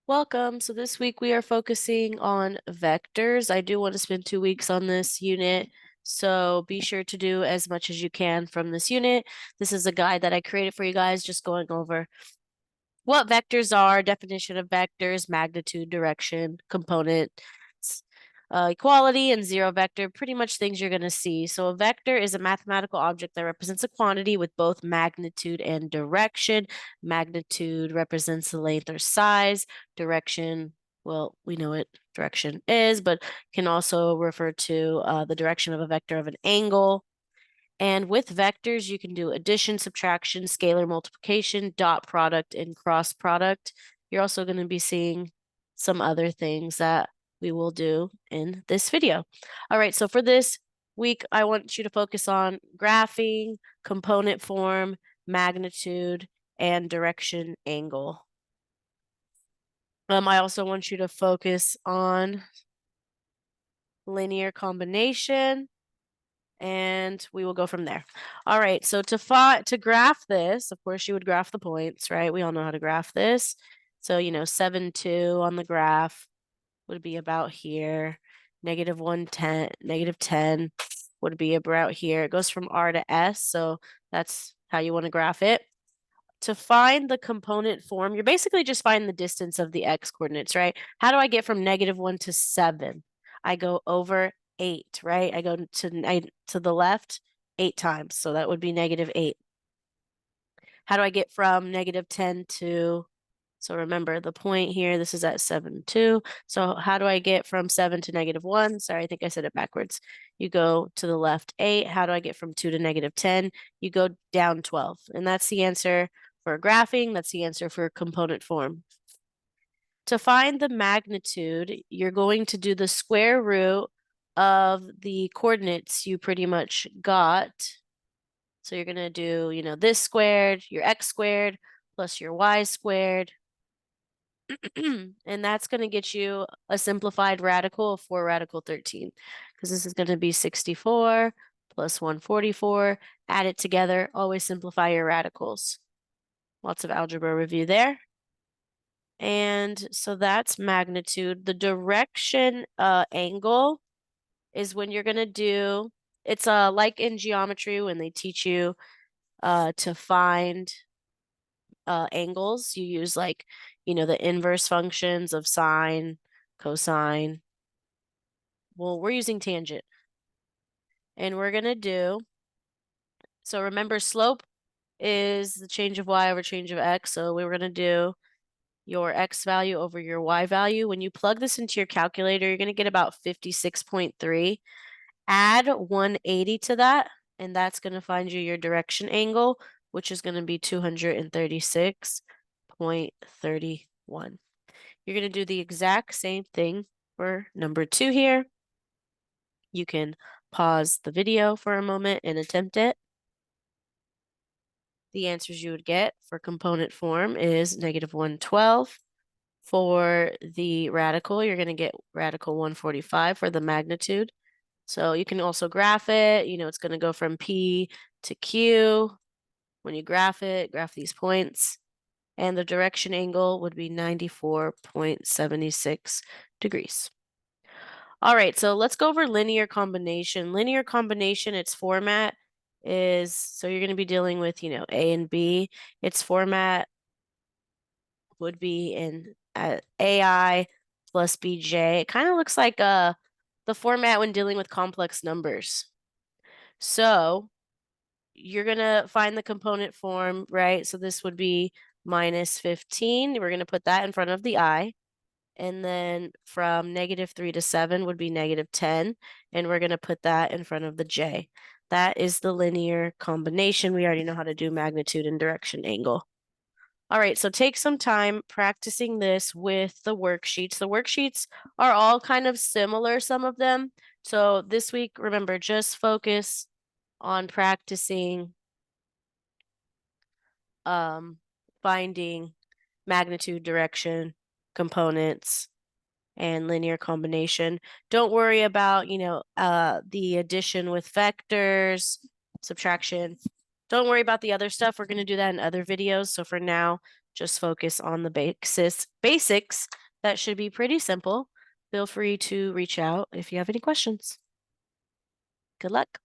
Welcome. So this week we are focusing on vectors. I do want to spend 2 weeks on this unit, so be sure to do as much as you can from this unit. This is a guide that I created for you guys, just going over what vectors are, definition of vectors, magnitude, direction, components, equality, and zero vector, pretty much things you're going to see. So a vector is a mathematical object that represents a quantity with both magnitude and direction. Magnitude represents the length or size. Direction, well, we know what direction is, but can also refer to the direction of a vector of an angle. And with vectors, you can do addition, subtraction, scalar multiplication, dot product, and cross product. You're also going to be seeing some other things that we will do in this video. All right, so for this week, I want you to focus on graphing, component form, magnitude, and direction angle. I also want you to focus on linear combination, and we will go from there. All right, so to graph this, of course, you would graph the points, right? We all know how to graph this. So, 7, 2 on the graph would be about here. Negative 110, negative 10 would be about here. It goes from R to S, so that's how you want to graph it. To find the component form, you're basically just finding the distance of the x coordinates, right? How do I get from -1 to 7? I go over 8, right? I go to the left 8 times, so that would be -8. How do I get from -10 to, so remember the point here, this is at 7, 2. So how do I get from 7 to -1? Sorry, I think I said it backwards. You go to the left 8. How do I get from 2 to -10? You go down 12. And that's the answer for graphing. That's the answer for component form. To find the magnitude, you're going to do the square root of the coordinates you pretty much got. So you're going to do, this squared, your x squared, plus your y squared. And that's going to get you a simplified radical of 4 radical 13, because this is going to be 64 plus 144. Add it together. Always simplify your radicals. Lots of algebra review there. And so that's magnitude. The direction angle is when you're going to do, it's like in geometry when they teach you to find angles. You use the inverse functions of sine, cosine. Well, we're using tangent. And we're going to do, so remember slope is the change of y over change of x. So we were going to do your x value over your y value. When you plug this into your calculator, you're going to get about 56.3. Add 180 to that, and that's going to find you your direction angle, which is going to be 236.31. You're going to do the exact same thing for number 2 here. You can pause the video for a moment and attempt it. The answers you would get for component form is -112. For the radical, you're going to get radical 145 for the magnitude. So you can also graph it. It's going to go from P to Q. When you graph it, graph these points. And the direction angle would be 94.76 degrees. All right, so let's go over linear combination. Linear combination, its format is, so you're going to be dealing with, A and B. Its format would be in AI plus BJ. It kind of looks like the format when dealing with complex numbers. So you're going to find the component form, right? So this would be -15. We're going to put that in front of the I. And then from -3 to 7 would be -10. And we're going to put that in front of the J. That is the linear combination. We already know how to do magnitude and direction angle. All right, so take some time practicing this with the worksheets. The worksheets are all kind of similar, some of them. So this week, remember, just focus on practicing finding magnitude, direction, components, and linear combination. Don't worry about, the addition with vectors, subtraction. Don't worry about the other stuff. We're going to do that in other videos. So for now, just focus on the basics. That should be pretty simple. Feel free to reach out if you have any questions. Good luck.